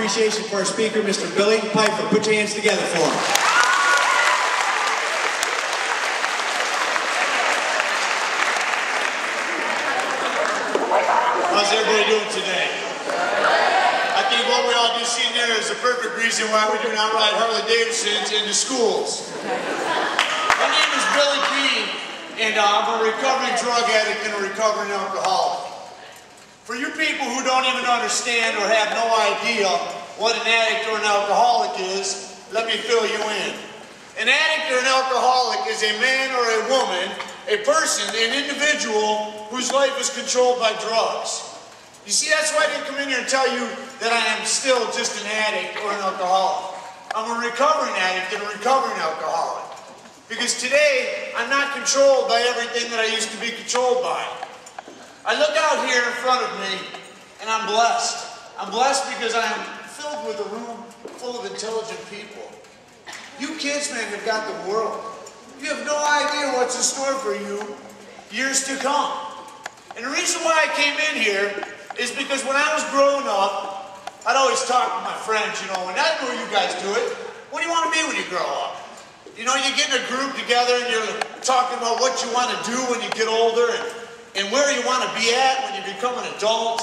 appreciation for our speaker, Mr. Billy Piper. Put your hands together for him. How's everybody doing today? I think what we all just seen there is the perfect reason why we do not ride Harley-Davidsons into schools. My name is Billy P, and I'm a recovering drug addict and a recovering alcoholic. For you people who don't even understand or have no idea what an addict or an alcoholic is, let me fill you in. An addict or an alcoholic is a man or a woman, a person, an individual whose life is controlled by drugs. You see, that's why I didn't come in here and tell you that I am still just an addict or an alcoholic. I'm a recovering addict and a recovering alcoholic. Because today, I'm not controlled by everything that I used to be controlled by. I look out here in front of me, and I'm blessed. I'm blessed because I am filled with a room full of intelligent people. You kids, man, have got the world. You have no idea what's in store for you years to come. And the reason why I came in here is because when I was growing up, I'd always talk with my friends, you know, and I know you guys do it. What do you want to be when you grow up? You know, you get in a group together and you're talking about what you want to do when you get older and where you want to be at when you become an adult.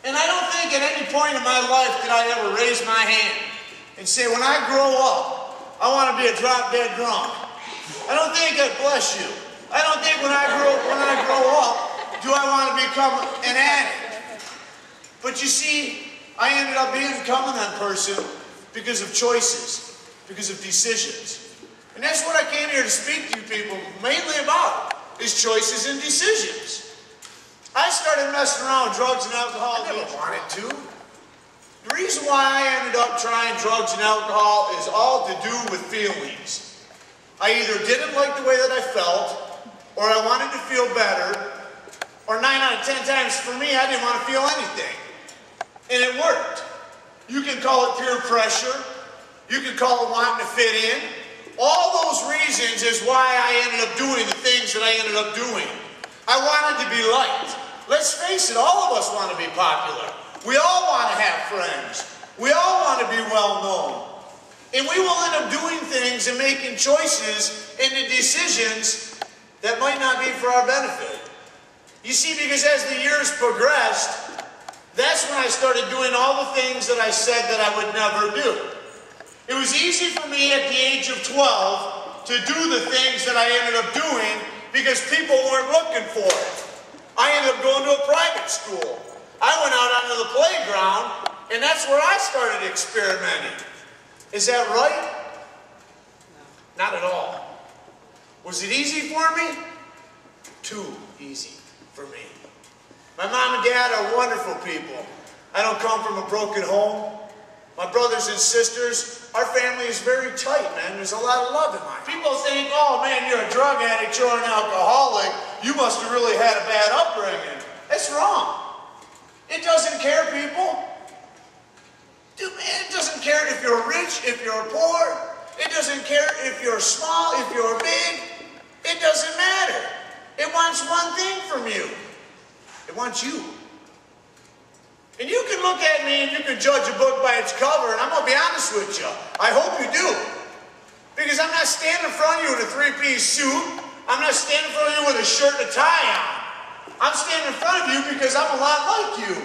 And I don't think at any point in my life did I ever raise my hand and say, when I grow up, I want to be a drop-dead drunk. I don't think, God bless you, I don't think when I grow up, do I want to become an addict. But you see, I ended up becoming that person because of choices, because of decisions. And that's what I came here to speak to you people mainly about. Is choices and decisions. I started messing around with drugs and alcohol. I never wanted to. The reason why I ended up trying drugs and alcohol is all to do with feelings. I either didn't like the way that I felt, or I wanted to feel better, or 9 out of 10 times for me, I didn't want to feel anything. And it worked. You can call it peer pressure. You can call it wanting to fit in. All those reasons is why I ended up doing the things that I ended up doing. I wanted to be liked. Let's face it, all of us want to be popular. We all want to have friends. We all want to be well known. And we will end up doing things and making choices and decisions that might not be for our benefit. You see, because as the years progressed, that's when I started doing all the things that I said that I would never do. It was easy for me at the age of 12 to do the things that I ended up doing because people weren't looking for it. I ended up going to a private school. I went out onto the playground, and that's where I started experimenting. Is that right? No. Not at all. Was it easy for me? Too easy for me. My mom and dad are wonderful people. I don't come from a broken home. My brothers and sisters, our family is very tight, man. There's a lot of love in mine. People think, oh man, you're a drug addict, you're an alcoholic, you must have really had a bad upbringing. That's wrong. It doesn't care, people. Dude, man, it doesn't care if you're rich, if you're poor. It doesn't care if you're small, if you're big. It doesn't matter. It wants one thing from you. It wants you. And you can look at me and you can judge a book by its cover, and I'm going to be honest with you. I hope you do. Because I'm not standing in front of you in a three-piece suit. I'm not standing in front of you with a shirt and a tie on. I'm standing in front of you because I'm a lot like you.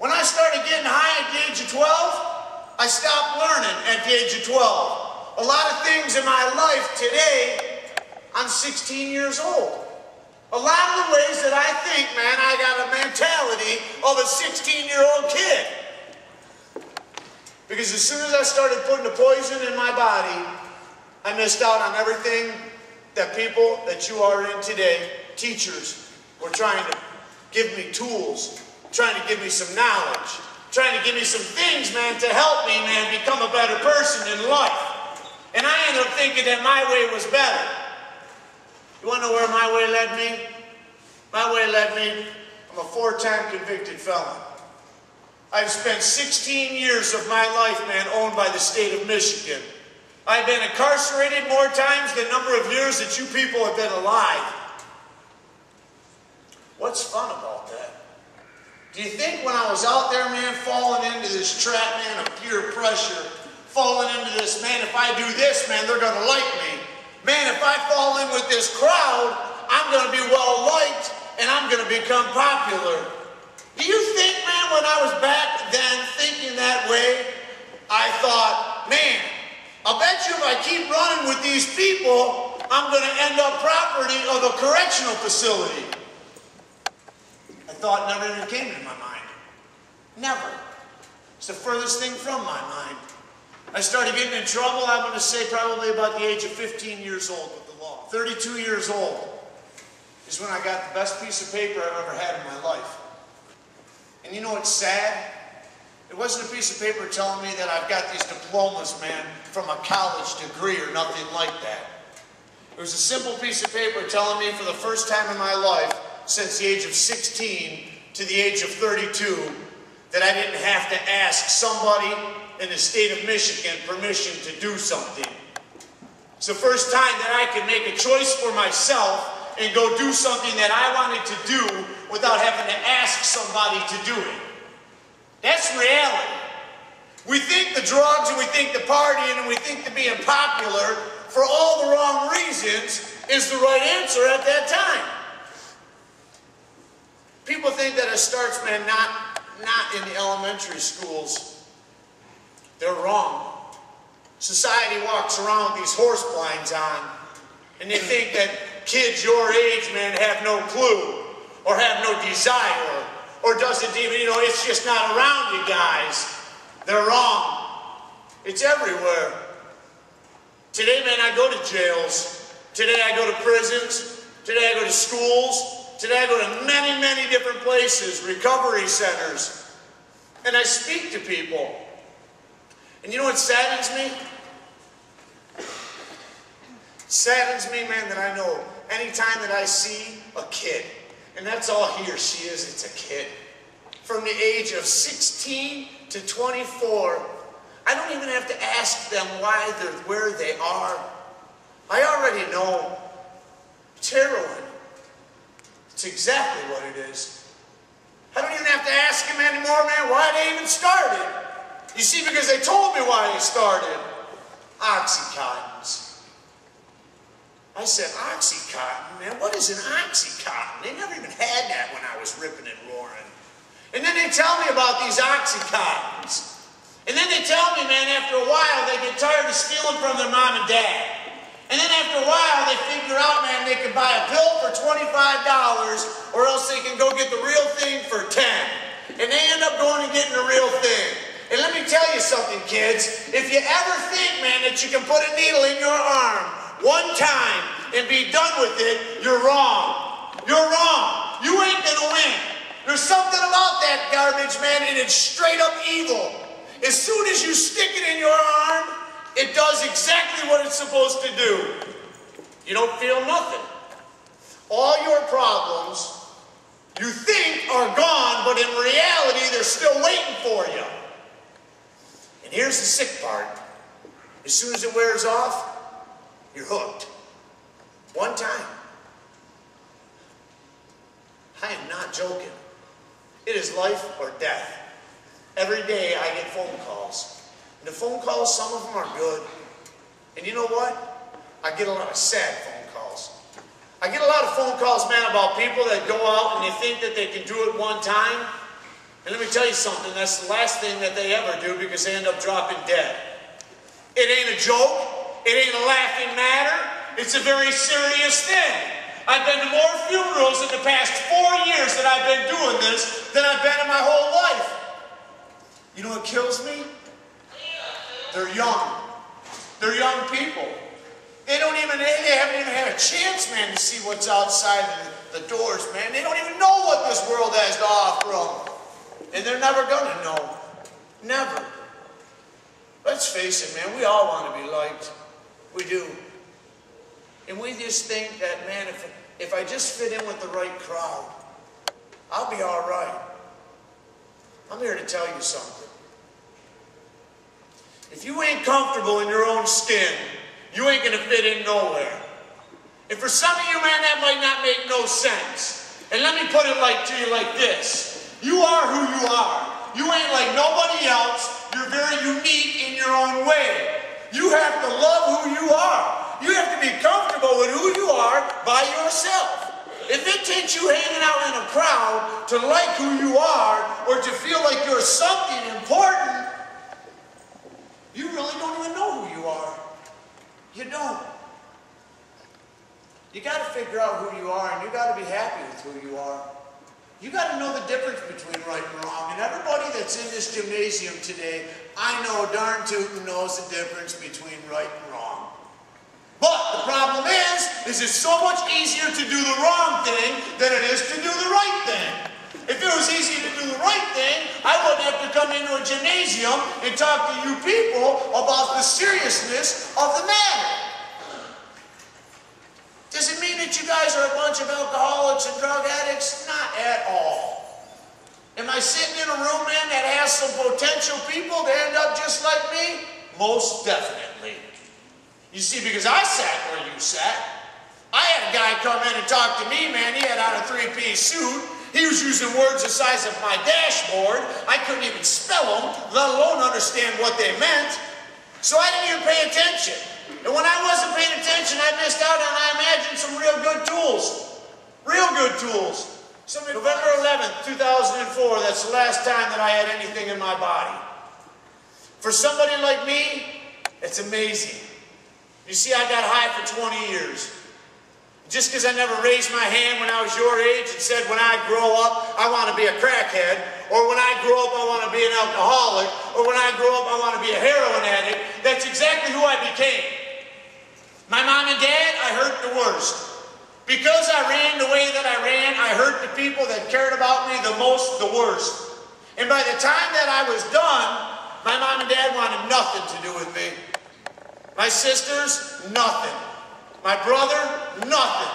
When I started getting high at the age of 12, I stopped learning at the age of 12. A lot of things in my life today, I'm 16 years old. A lot of the ways that I think, man, I got a mentality of a 16-year-old kid. Because as soon as I started putting the poison in my body, I missed out on everything that people that you are in today, teachers, were trying to give me tools, trying to give me some knowledge, trying to give me some things, man, to help me, man, become a better person in life. And I ended up thinking that my way was better. You want to know where my way led me? My way led me, I'm a 4-time convicted felon. I've spent 16 years of my life, man, owned by the state of Michigan. I've been incarcerated more times than the number of years that you people have been alive. What's fun about that? Do you think when I was out there, man, falling into this trap, man, of peer pressure, falling into this, man, if I do this, man, they're going to like me. Man, if I fall in with this crowd, I'm going to be well-liked, and I'm going to become popular. Do you think, man, when I was back then thinking that way, I thought, man, I'll bet you if I keep running with these people, I'm going to end up property of a correctional facility. I thought never even came into my mind. Never. It's the furthest thing from my mind. I started getting in trouble, I'm going to say probably about the age of 15 years old with the law. 32 years old is when I got the best piece of paper I've ever had in my life. And you know what's sad? It wasn't a piece of paper telling me that I've got these diplomas, man, from a college degree or nothing like that. It was a simple piece of paper telling me for the first time in my life, since the age of 16 to the age of 32, that I didn't have to ask somebody in the state of Michigan permission to do something. It's the first time that I could make a choice for myself and go do something that I wanted to do without having to ask somebody to do it. That's reality. We think the drugs and we think the partying and we think the being popular for all the wrong reasons is the right answer at that time. People think that it starts, man, not in the elementary schools. They're wrong. Society walks around with these horse blinds on, and they think that kids your age, man, have no clue, or have no desire, or doesn't even, you know, it's just not around you guys. They're wrong. It's everywhere. Today, man, I go to jails. Today I go to prisons. Today I go to schools. Today I go to many, many different places, recovery centers, and I speak to people. And you know what saddens me? It saddens me, man, that I know anytime that I see a kid, and that's all he or she is, it's a kid, from the age of 16 to 24, I don't even have to ask them why they're where they are. I already know. It's heroin. It's exactly what it is. I don't even have to ask him anymore, man, why they even started. You see, because they told me why they started. Oxycontins. I said, Oxycontin, man, what is an Oxycontin? They never even had that when I was ripping and roaring. And then they tell me about these Oxycontins. And then they tell me, man, after a while they get tired of stealing from their mom and dad. And then after a while, they figure out, man, they can buy a pill for $25 or else they can go get the real thing for $10. And they end up going and getting the real thing. And let me tell you something, kids. If you ever think, man, that you can put a needle in your arm one time and be done with it, you're wrong. You're wrong. You ain't gonna win. There's something about that garbage, man, and it's straight up evil. As soon as you stick it in your arm, it does exactly what it's supposed to do. You don't feel nothing. All your problems, you think are gone, but in reality, they're still waiting for you. And here's the sick part. As soon as it wears off, you're hooked. One time. I am not joking. It is life or death. Every day I get phone calls. And the phone calls, some of them are good. And you know what? I get a lot of sad phone calls. I get a lot of phone calls, man, about people that go out and they think that they can do it one time. And let me tell you something, that's the last thing that they ever do because they end up dropping dead. It ain't a joke. It ain't a laughing matter. It's a very serious thing. I've been to more funerals in the past 4 years that I've been doing this than I've been in my whole life. You know what kills me? They're young. They're young people. They haven't even had a chance, man, to see what's outside the doors, man. They don't even know what this world has to offer them. And they're never gonna know. Never. Let's face it, man, we all want to be liked. We do. And we just think that, man, if I just fit in with the right crowd, I'll be all right. I'm here to tell you something. If you ain't comfortable in your own skin, you ain't going to fit in nowhere. And for some of you, man, that might not make no sense. And let me put it to you like this. You are who you are. You ain't like nobody else. You're very unique in your own way. You have to love who you are. You have to be comfortable with who you are by yourself. If it takes you hanging out in a crowd to like who you are or to feel like you're something important, you really don't even know who you are. You don't. You got to figure out who you are, and you got to be happy with who you are. You got to know the difference between right and wrong. And everybody that's in this gymnasium today, I know darn tootin' knows the difference between right and wrong. But the problem is it's so much easier to do the wrong thing than it is to do the right thing. If it was easy to do the right thing, I wouldn't have to come into a gymnasium and talk to you people about the seriousness of the matter. Does it mean that you guys are a bunch of alcoholics and drug addicts? Not at all. Am I sitting in a room, man, that has some potential people to end up just like me? Most definitely. You see, because I sat where you sat. I had a guy come in and talk to me, man. He had on a three-piece suit. He was using words the size of my dashboard. I couldn't even spell them, let alone understand what they meant. So I didn't even pay attention. And when I wasn't paying attention, I missed out on, I imagine, some real good tools. Real good tools. November 11th, 2004, that's the last time that I had anything in my body. For somebody like me, it's amazing. You see, I got high for 20 years. Just because I never raised my hand when I was your age and said, when I grow up, I want to be a crackhead, or when I grow up, I want to be an alcoholic, or when I grow up, I want to be a heroin addict, that's exactly who I became. My mom and dad, I hurt the worst. Because I ran the way that I hurt the people that cared about me the most, the worst. And by the time that I was done, my mom and dad wanted nothing to do with me. My sisters, nothing. My brother, nothing.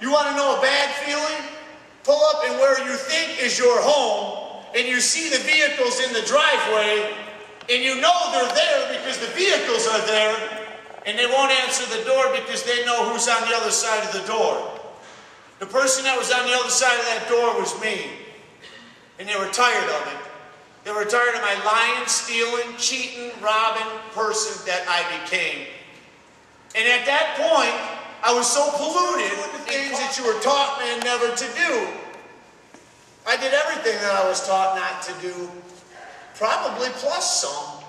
You want to know a bad feeling? Pull up in where you think is your home, and you see the vehicles in the driveway, and you know they're there because the vehicles are there, and they won't answer the door because they know who's on the other side of the door. The person that was on the other side of that door was me, and they were tired of it. They were tired of my lying, stealing, cheating, robbing person that I became. And at that point, I was so polluted with the things that you were taught, man, never to do. I did everything that I was taught not to do, probably plus some.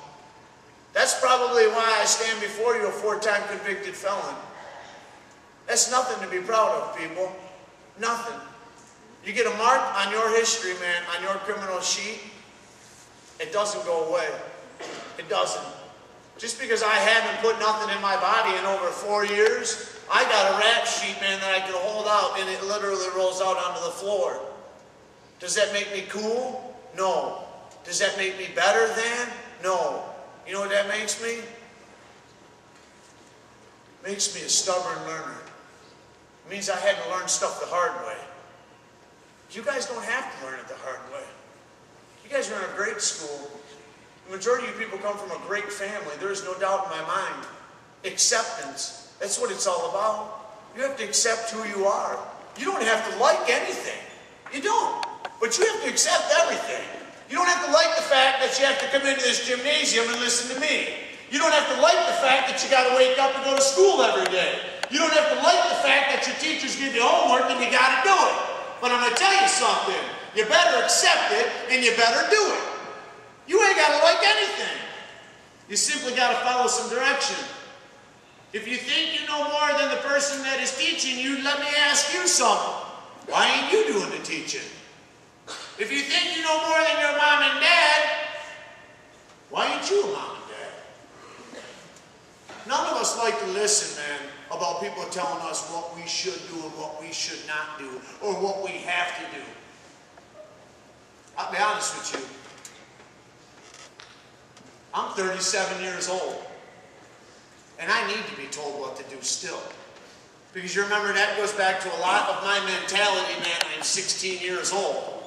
That's probably why I stand before you a 4-time convicted felon. That's nothing to be proud of, people. Nothing. You get a mark on your history, man, on your criminal sheet, it doesn't go away. It doesn't. Just because I haven't put nothing in my body in over 4 years, I got a rap sheet, man, that I can hold out, and it literally rolls out onto the floor. Does that make me cool? No. Does that make me better than? No. You know what that makes me? It makes me a stubborn learner. It means I had to learn stuff the hard way. You guys don't have to learn it the hard way. You guys are in a great school. The majority of you people come from a great family. There is no doubt in my mind. Acceptance. That's what it's all about. You have to accept who you are. You don't have to like anything. You don't. But you have to accept everything. You don't have to like the fact that you have to come into this gymnasium and listen to me. You don't have to like the fact that you got to wake up and go to school every day. You don't have to like the fact that your teachers give you homework and you got to do it. But I'm going to tell you something. You better accept it and you better do it. You ain't got to like anything. You simply got to follow some direction. If you think you know more than the person that is teaching you, let me ask you something. Why ain't you doing the teaching? If you think you know more than your mom and dad, why ain't you a mom and dad? None of us like to listen, man, about people telling us what we should do and what we should not do, or what we have to do. I'll be honest with you. I'm 37 years old, and I need to be told what to do still. Because you remember, that goes back to a lot of my mentality, man. I'm 16 years old.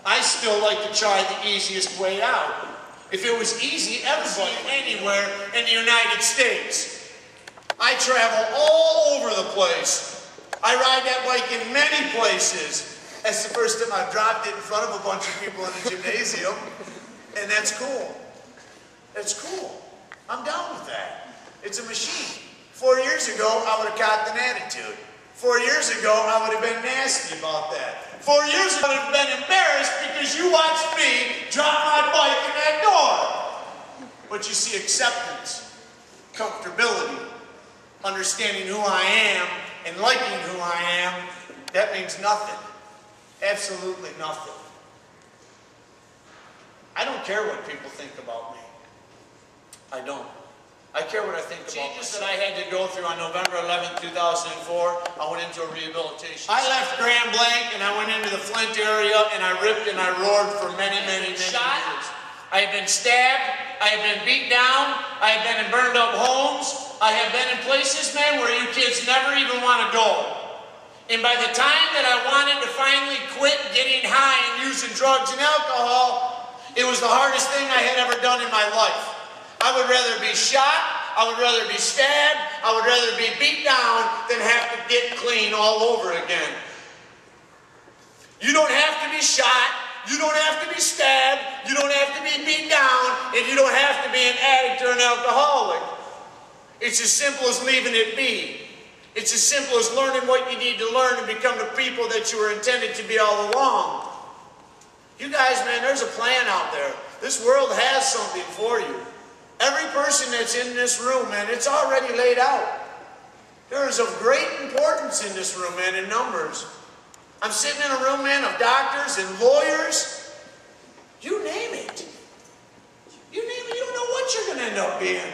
I still like to try the easiest way out. If it was easy, everybody, anywhere in the United States. I travel all over the place. I ride that bike in many places. That's the first time I've dropped it in front of a bunch of people in a gymnasium, and that's cool. That's cool. I'm down with that. It's a machine. 4 years ago, I would have copped an attitude. 4 years ago, I would have been nasty about that. 4 years ago, I would have been embarrassed because you watched me drop my bike in that door. But you see, acceptance, comfortability, understanding who I am and liking who I am, that means nothing. Absolutely nothing. I don't care what people think about me. I don't. I care what I think about changes that I had to go through on November 11th, 2004. I went into a rehabilitation. I left Grand Blanc and I went into the Flint area and I ripped and I roared for many years. I have been stabbed. I have been beat down. I have been in burned up homes. I have been in places, man, where you kids never even want to go. And by the time that I wanted to finally quit getting high and using drugs and alcohol, it was the hardest thing I had ever done in my life. I would rather be shot, I would rather be stabbed, I would rather be beat down than have to get clean all over again. You don't have to be shot, you don't have to be stabbed, you don't have to be beat down, and you don't have to be an addict or an alcoholic. It's as simple as leaving it be. It's as simple as learning what you need to learn and become the people that you were intended to be all along. You guys, man, there's a plan out there. This world has something for you. Every person that's in this room, man, it's already laid out. There is of great importance in this room, man, in numbers. I'm sitting in a room, man, of doctors and lawyers. You name it. You name it. You don't know what you're going to end up being.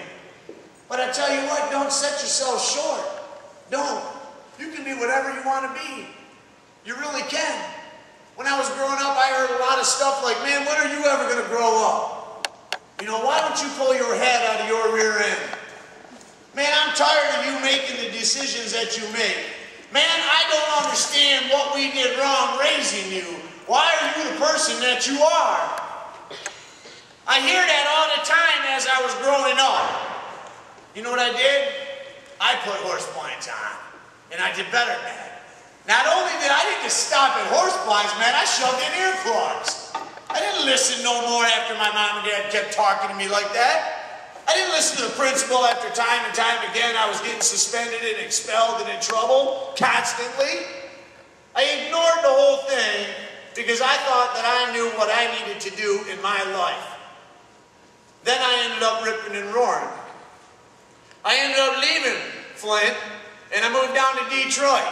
But I tell you what, don't set yourself short. Don't. You can be whatever you want to be. You really can. When I was growing up, I heard a lot of stuff like, man, when are you ever going to grow up? You know, why don't you pull your head out of your rear end? Man, I'm tired of you making the decisions that you make. Man, I don't understand what we did wrong raising you. Why are you the person that you are? I hear that all the time as I was growing up. You know what I did? I put horse blinds on, and I did better than that. Not only did I didn't just stop at horse blinds, man, I shoved in earplugs. I didn't listen no more after my mom and dad kept talking to me like that. I didn't listen to the principal after time and time again. I was getting suspended and expelled and in trouble constantly. I ignored the whole thing because I thought that I knew what I needed to do in my life. Then I ended up ripping and roaring. I ended up leaving Flint, and I moved down to Detroit.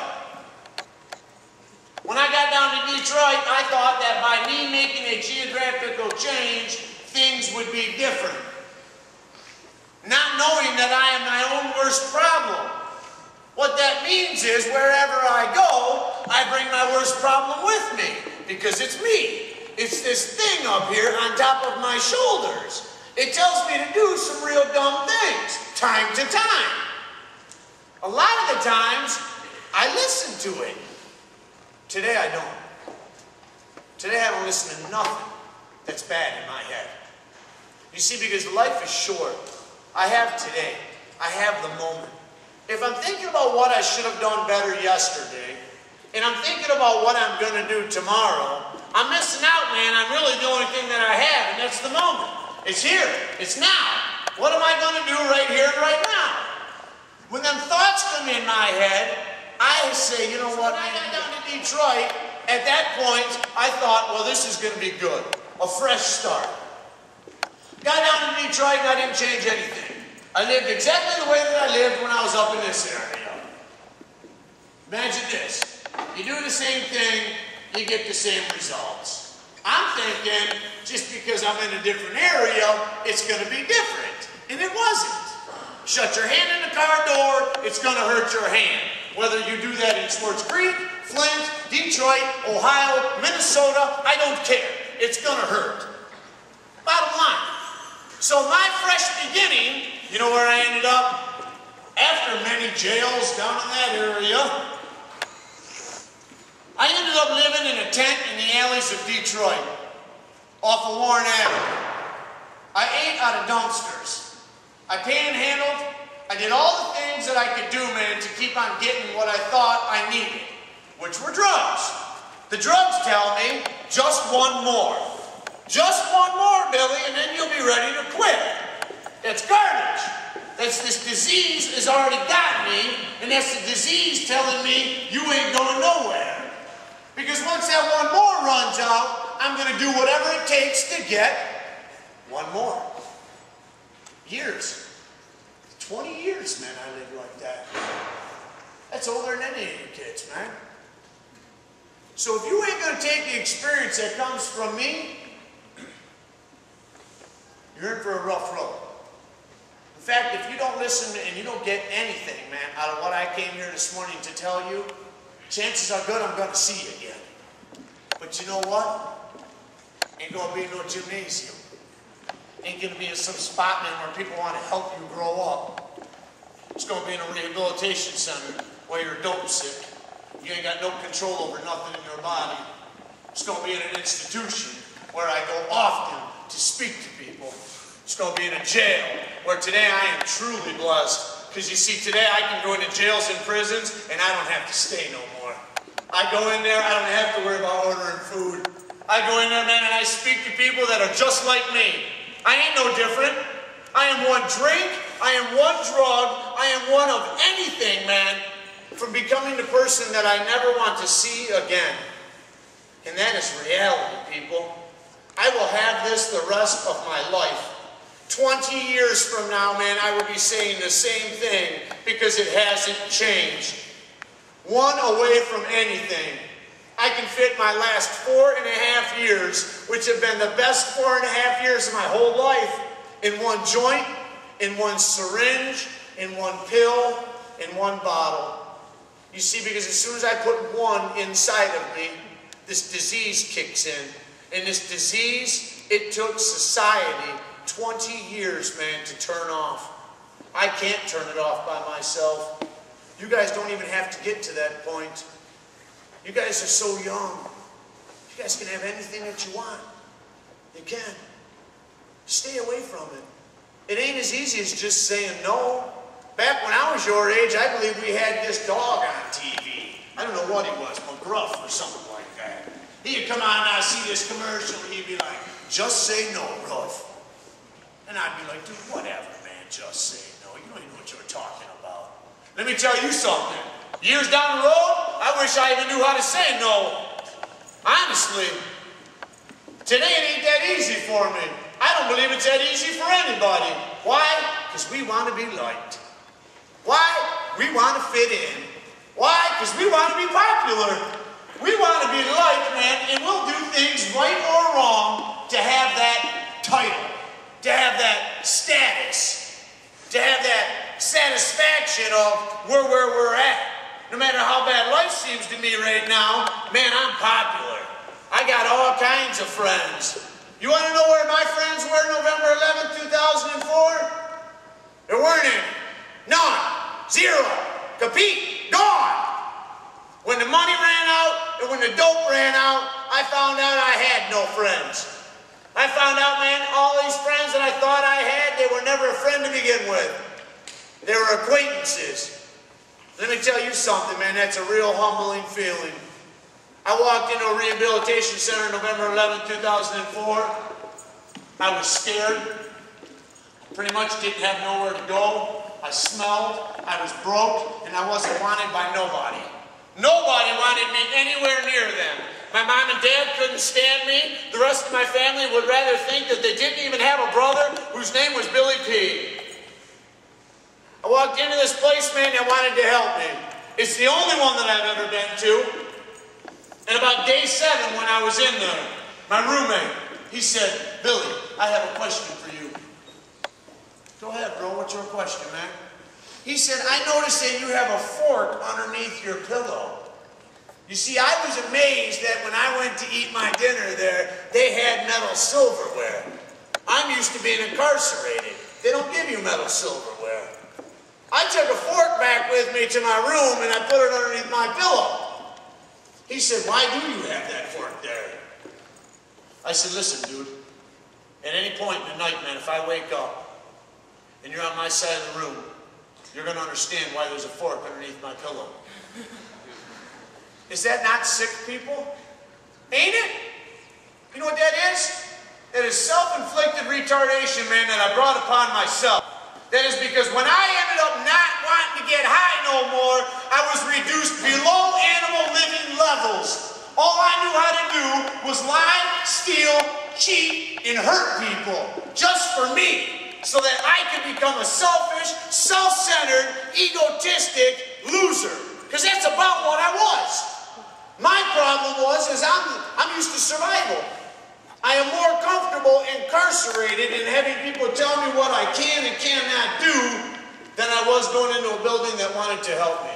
When I got down to Detroit, I thought that by me making a geographical change, things would be different. Not knowing that I am my own worst problem. What that means is wherever I go, I bring my worst problem with me, because it's me. It's this thing up here on top of my shoulders. It tells me to do some real dumb things, time to time. A lot of the times, I listen to it. Today I don't. Today I don't listen to nothing that's bad in my head. You see, because life is short. I have today. I have the moment. If I'm thinking about what I should have done better yesterday, and I'm thinking about what I'm going to do tomorrow, I'm missing out, man. I'm really the only thing that I have, and that's the moment. It's here. It's now. What am I going to do right here and right now? When them thoughts come in my head, I say, you know what? When I got down to Detroit, at that point, I thought, well, this is going to be good. A fresh start. Got down to Detroit and I didn't change anything. I lived exactly the way that I lived when I was up in this area. Imagine this. You do the same thing, you get the same results. I'm thinking, just because I'm in a different area, it's going to be different. And it wasn't. Shut your hand in the car door, it's going to hurt your hand. Whether you do that in Swartz Creek, Flint, Detroit, Ohio, Minnesota, I don't care. It's going to hurt. Bottom line. So my fresh beginning, you know where I ended up? After many jails down in that area, I ended up living in a tent in the alleys of Detroit, off of Warren Avenue. I ate out of dumpsters. I panhandled. I did all the things that I could do, man, to keep on getting what I thought I needed, which were drugs. The drugs tell me, just one more. Just one more, Billy, and then you'll be ready to quit. That's garbage. That's this disease has already got me, and that's the disease telling me you ain't going nowhere. Because once that one more runs out, I'm going to do whatever it takes to get one more. Years. 20 years, man, I lived like that. That's older than any of you kids, man. So if you ain't going to take the experience that comes from me, you're in for a rough road. In fact, if you don't listen and you don't get anything, man, out of what I came here this morning to tell you, chances are good I'm going to see you again. But you know what? Ain't going to be no gymnasium. Ain't going to be in some spot, man, where people want to help you grow up. It's going to be in a rehabilitation center where you're dope sick. You ain't got no control over nothing in your body. It's going to be in an institution where I go often to speak to people. It's going to be in a jail where today I am truly blessed. Because you see, today I can go into jails and prisons and I don't have to stay no more. I go in there, I don't have to worry about ordering food. I go in there, man, and I speak to people that are just like me. I ain't no different. I am one drink, I am one drug, I am one of anything, man, from becoming the person that I never want to see again. And that is reality, people. I will have this the rest of my life. 20 years from now, man, I will be saying the same thing because it hasn't changed. One away from anything. I can fit my last 4.5 years, which have been the best 4.5 years of my whole life, in one joint, in one syringe, in one pill, in one bottle. You see, because as soon as I put one inside of me, this disease kicks in. And this disease, it took society 20 years, man, to turn off. I can't turn it off by myself. You guys don't even have to get to that point. You guys are so young. You guys can have anything that you want. You can. Stay away from it. It ain't as easy as just saying no. Back when I was your age, I believe we had this dog on TV. I don't know what he was, McGruff or something like that. He'd come on and I'd see this commercial and he'd be like, just say no, Ruff. And I'd be like, dude, whatever, man, just say no. You don't even know what you're talking about. Let me tell you something. Years down the road, I wish I even knew how to say no. Honestly, today it ain't that easy for me. I don't believe it's that easy for anybody. Why? Because we want to be liked. Why? We want to fit in. Why? Because we want to be popular. We want to be liked, man, and we'll do things right or wrong to have that title, to have that status, to have that satisfaction of where we're at. No matter how bad life seems to me right now, man, I'm popular. I got all kinds of friends. You want to know where my friends were November 11th, 2004? There weren't any. None. Zero. Compete. Gone. When the money ran out and when the dope ran out, I found out I had no friends. I found out, man, all these friends that I thought I had, they were never a friend to begin with. They were acquaintances. Let me tell you something, man, that's a real humbling feeling. I walked into a rehabilitation center November 11, 2004. I was scared. Pretty much didn't have nowhere to go. I smelled, I was broke, and I wasn't wanted by nobody. Nobody wanted me anywhere near them. My mom and dad couldn't stand me. The rest of my family would rather think that they didn't even have a brother whose name was Billy P. I walked into this place, man, that wanted to help me. It's the only one that I've ever been to. And about day 7, when I was in there, my roommate, he said, Billy, I have a question for you. Go ahead, bro. What's your question, man? He said, I noticed that you have a fork underneath your pillow. You see, I was amazed that when I went to eat my dinner there, they had metal silverware. I'm used to being incarcerated. They don't give you metal silverware. I took a fork back with me to my room and I put it underneath my pillow. He said, why do you have that fork there? I said, listen, dude, at any point in the night, man, if I wake up and you're on my side of the room, you're going to understand why there's a fork underneath my pillow. Is that not sick, people? Ain't it? You know what that is? That is self-inflicted retardation, man, that I brought upon myself. That is because when I ended up not wanting to get high no more, I was reduced below animal living levels. All I knew how to do was lie, steal, cheat, and hurt people. Just for me. So that I could become a selfish, self-centered, egotistic loser. Because that's about what I was. My problem was, I'm used to survival. I am more comfortable incarcerated and having people tell me what I can and cannot do than I was going into a building that wanted to help me.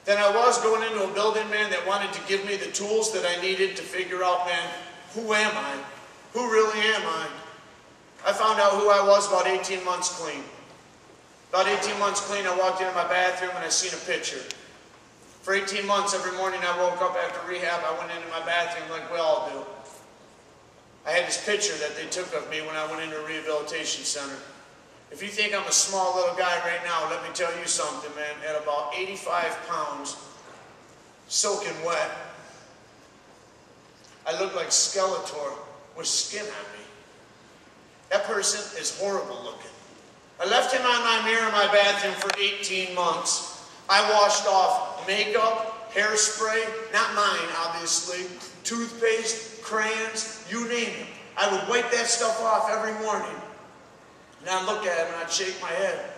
Than I was going into a building, man, that wanted to give me the tools that I needed to figure out, man, who am I? Who really am I? I found out who I was about 18 months clean. About 18 months clean, I walked into my bathroom and I seen a picture. For 18 months, every morning I woke up after rehab, I went into my bathroom like we all do. I had this picture that they took of me when I went into a rehabilitation center. If you think I'm a small little guy right now, let me tell you something, man. At about 85 pounds, soaking wet, I look like Skeletor with skin on me. That person is horrible looking. I left him on my mirror in my bathroom for 18 months. I washed off makeup, hairspray, not mine, obviously, toothpaste, crayons, you name it. I would wipe that stuff off every morning. And I'd look at him and I'd shake my head.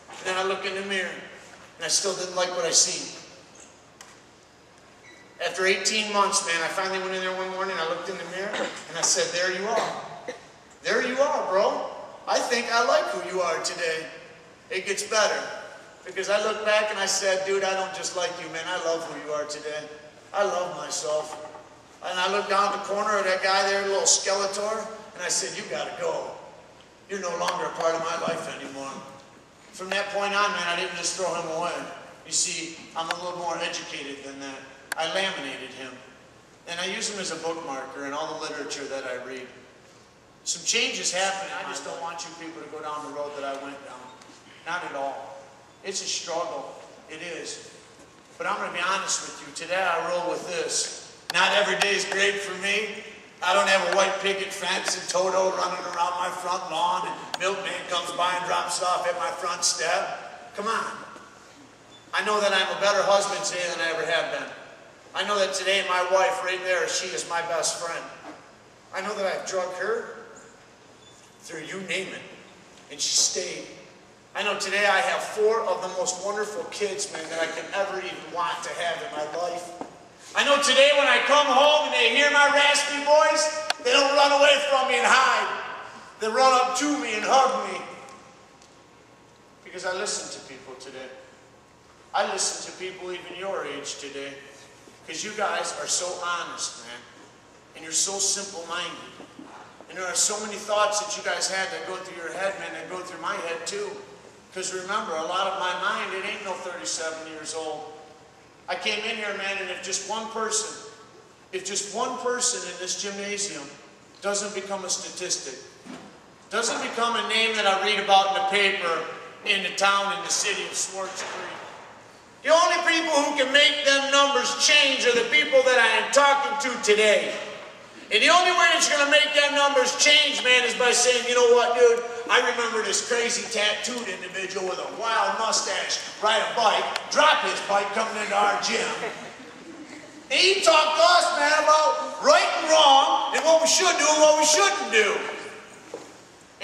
And then I'd look in the mirror and I still didn't like what I seen. After 18 months, man, I finally went in there one morning, I looked in the mirror and I said, there you are. There you are, bro. I think I like who you are today. It gets better. Because I looked back and I said, dude, I don't just like you, man. I love who you are today. I love myself. And I looked down the corner of that guy there, little Skeletor, and I said, you gotta go. You're no longer a part of my life anymore. From that point on, man, I didn't just throw him away. You see, I'm a little more educated than that. I laminated him. And I use him as a bookmarker in all the literature that I read. Some changes happen. I just don't want you people to go down the road that I went down. Not at all. It's a struggle. It is. But I'm going to be honest with you. Today I roll with this. Not every day is great for me. I don't have a white picket fence and Toto running around my front lawn and milkman comes by and drops off at my front step. Come on. I know that I'm a better husband today than I ever have been. I know that today my wife right there, she is my best friend. I know that I've drugged her through you name it. And she stayed. I know today I have 4 of the most wonderful kids, man, that I can ever even want to have in my life. I know today when I come home and they hear my raspy voice, they don't run away from me and hide. They run up to me and hug me. Because I listen to people today. I listen to people even your age today. Because you guys are so honest, man. And you're so simple-minded. And there are so many thoughts that you guys had that go through your head, man, that go through my head too. Because remember, a lot of my mind, it ain't no 37 years old. I came in here, man, and if just one person in this gymnasium doesn't become a statistic, doesn't become a name that I read about in the paper in the town, in the city of Swartz, the only people who can make them numbers change are the people that I am talking to today. And the only way that you're going to make them numbers change, man, is by saying, you know what, dude, I remember this crazy tattooed individual with a wild mustache ride a bike, drop his bike coming into our gym. And he talked to us, man, about right and wrong and what we should do and what we shouldn't do.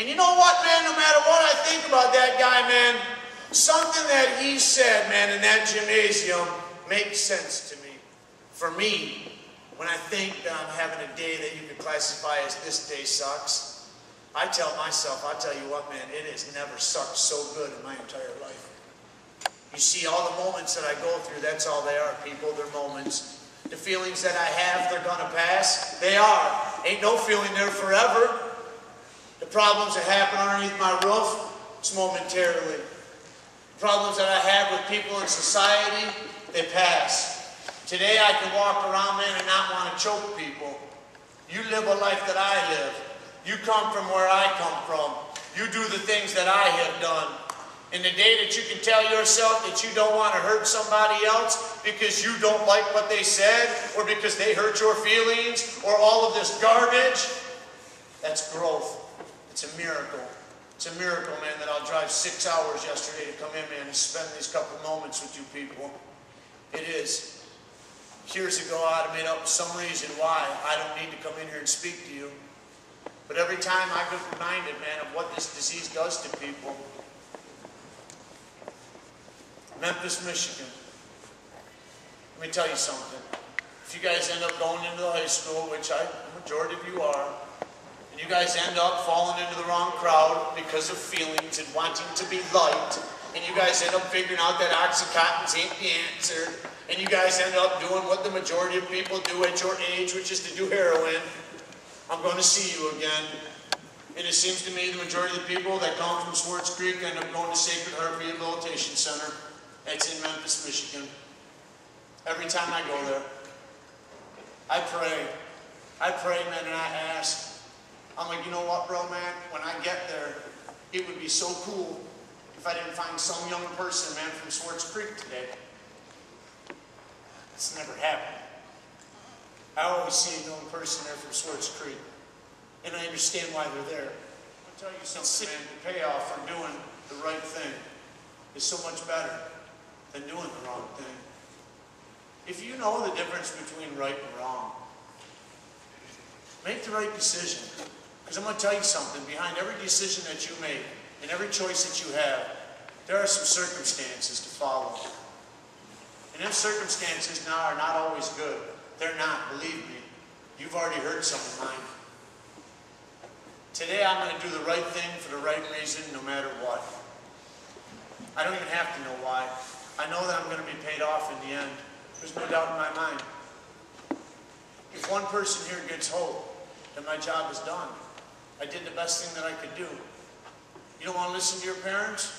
And you know what, man, no matter what I think about that guy, man, something that he said, man, in that gymnasium makes sense to me. For me, when I think that I'm having a day that you could classify as this day sucks, I tell myself, I'll tell you what, man, it has never sucked so good in my entire life. You see, all the moments that I go through, that's all they are, people. They're moments. The feelings that I have, they're going to pass. They are. Ain't no feeling there forever. The problems that happen underneath my roof, it's momentarily. The problems that I have with people in society, they pass. Today I can walk around, man, and not want to choke people. You live a life that I live. You come from where I come from. You do the things that I have done. And the day that you can tell yourself that you don't want to hurt somebody else because you don't like what they said, or because they hurt your feelings, or all of this garbage. That's growth. It's a miracle. It's a miracle, man, that I'll drive 6 hours yesterday to come in, man, and spend these couple moments with you people. It is. Years ago, I'd have made up some reason why I don't need to come in here and speak to you. But every time I get reminded, man, of what this disease does to people. Memphis, Michigan. Let me tell you something. If you guys end up going into the high school, which the majority of you are, and you guys end up falling into the wrong crowd because of feelings and wanting to be liked, and you guys end up figuring out that Oxycontin ain't the answer, and you guys end up doing what the majority of people do at your age, which is to do heroin, I'm going to see you again. And it seems to me the majority of the people that come from Swartz Creek end up going to Sacred Heart Rehabilitation Center. It's in Memphis, Michigan. Every time I go there, I pray. I pray, man, and I ask. I'm like, you know what, bro, man? When I get there, it would be so cool if I didn't find some young person, man, from Swartz Creek today. It's never happened. I always see a young person there from Swartz Creek, and I understand why they're there. I'll tell you something, man, the payoff for doing the right thing is so much better than doing the wrong thing. If you know the difference between right and wrong, make the right decision. Because I'm going to tell you something, behind every decision that you make and every choice that you have, there are some circumstances to follow. And them circumstances now are not always good. They're not, believe me. You've already heard some of mine. Today I'm going to do the right thing for the right reason, no matter what. I don't even have to know why. I know that I'm going to be paid off in the end. There's no doubt in my mind. If one person here gets hope, then my job is done. I did the best thing that I could do. You don't want to listen to your parents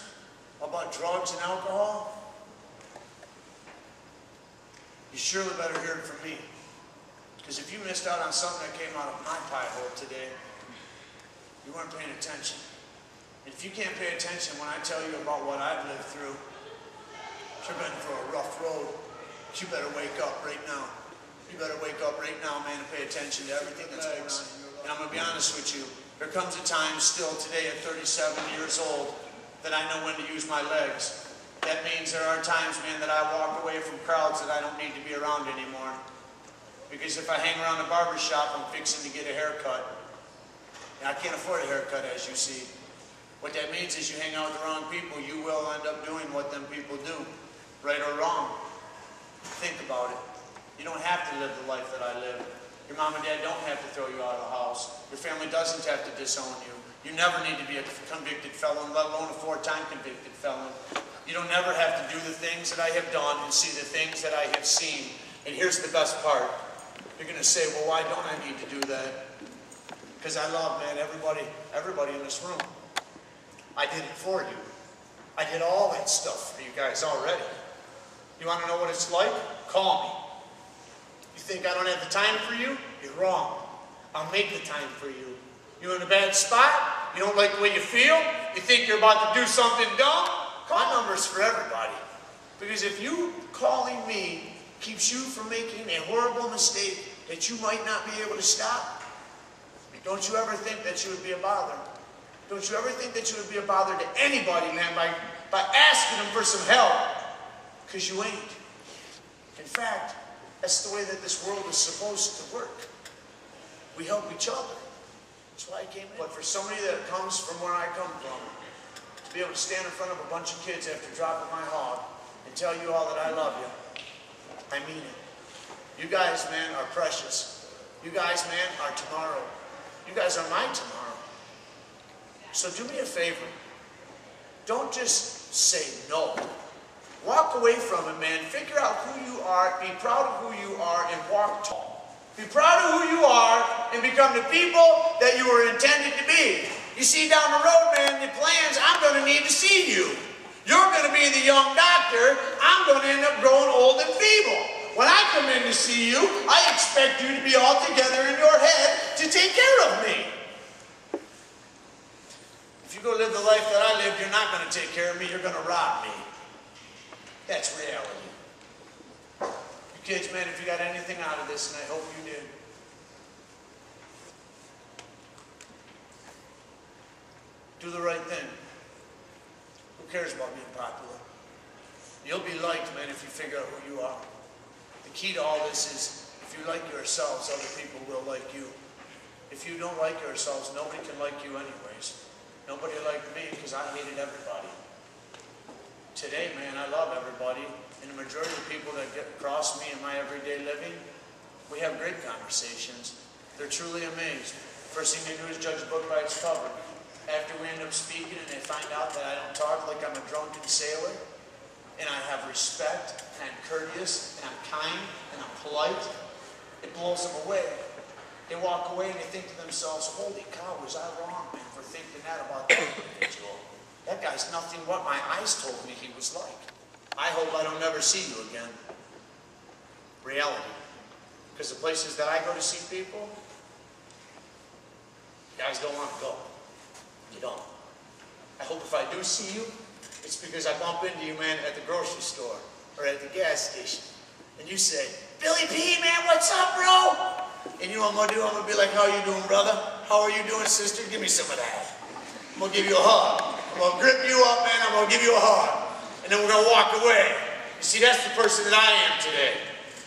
about drugs and alcohol? You surely better hear it from me. Because if you missed out on something that came out of my pie hole today, you weren't paying attention. And if you can't pay attention when I tell you about what I've lived through, you've been through a rough road. You better wake up right now. You better wake up right now, man, and pay attention to everything that's going on. And I'm going to be honest with you. There comes a time still today at 37 years old that I know when to use my legs. That means there are times, man, that I walk away from crowds that I don't need to be around anymore. Because if I hang around a barber shop, I'm fixing to get a haircut. And I can't afford a haircut, as you see. What that means is you hang out with the wrong people, you will end up doing what them people do, right or wrong. Think about it. You don't have to live the life that I live. Your mom and dad don't have to throw you out of the house. Your family doesn't have to disown you. You never need to be a convicted felon, let alone a 4-time convicted felon. You don't never have to do the things that I have done and see the things that I have seen. And here's the best part. You're going to say, well, why don't I need to do that? Because I love, man, everybody in this room. I did it for you. I did all that stuff for you guys already. You want to know what it's like? Call me. You think I don't have the time for you? You're wrong. I'll make the time for you. You're in a bad spot? You don't like the way you feel? You think you're about to do something dumb? My number's for everybody. Because if you calling me keeps you from making a horrible mistake that you might not be able to stop, don't you ever think that you would be a bother. Don't you ever think that you would be a bother to anybody, man, by asking them for some help. Because you ain't. In fact, that's the way that this world is supposed to work. We help each other. That's why I came in. But for somebody that comes from where I come from, to be able to stand in front of a bunch of kids after dropping my hog and tell you all that I love you, I mean it. You guys, man, are precious. You guys, man, are tomorrow. You guys are my tomorrow. So do me a favor. Don't just say no. Walk away from it, man. Figure out who you are, be proud of who you are, and walk tall. Be proud of who you are, and become the people that you were intended to be. You see down the road, man, the plans, I'm going to need to see you. You're going to be the young doctor. I'm going to end up growing old and feeble. When I come in to see you, I expect you to be all together in your head to take care of me. If you go live the life that I lived, you're not going to take care of me. You're going to rob me. That's reality. Kids, man, if you got anything out of this, and I hope you did, do the right thing. Who cares about being popular? You'll be liked, man, if you figure out who you are. The key to all this is, if you like yourselves, other people will like you. If you don't like yourselves, nobody can like you anyways. Nobody liked me because I hated everybody. Today, man, I love everybody. And the majority of people that get across me in my everyday living, we have great conversations. They're truly amazed. First thing they do is judge a book by its cover. After we end up speaking and they find out that I don't talk like I'm a drunken sailor, and I have respect, and I'm courteous, and I'm kind, and I'm polite, it blows them away. They walk away and they think to themselves, holy cow, was I wrong, man, for thinking that about that individual? That guy's nothing what my eyes told me he was like. I hope I don't ever see you again. Reality. Because the places that I go to see people, you guys don't want to go. You don't. I hope if I do see you, it's because I bump into you, man, at the grocery store or at the gas station. And you say, Billy P, man, what's up, bro? And you know what I'm going to do? I'm going to be like, how you doing, brother? How are you doing, sister? Give me some of that. I'm going to give you a hug. I'm going to grip you up, man. I'm going to give you a hug. And then we're going to walk away. You see, that's the person that I am today.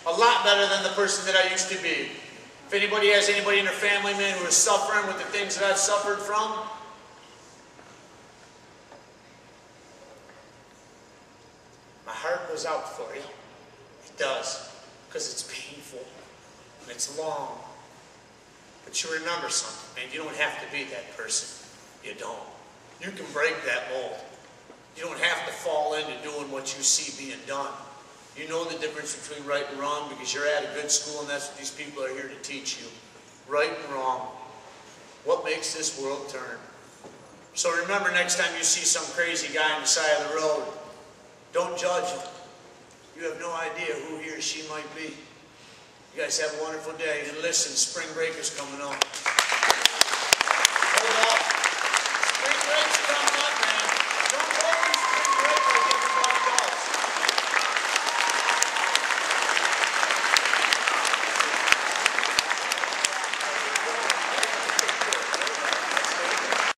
A lot better than the person that I used to be. If anybody has anybody in their family, man, who is suffering with the things that I've suffered from, my heart goes out for you. It does. Because it's painful. And it's long. But you remember something, man. You don't have to be that person. You don't. You can break that mold. You don't have to fall into doing what you see being done. You know the difference between right and wrong because you're at a good school and that's what these people are here to teach you. Right and wrong. What makes this world turn? So remember, next time you see some crazy guy on the side of the road, don't judge him. You have no idea who he or she might be. You guys have a wonderful day. And listen, spring break is coming on. Hold on. Spring break's coming.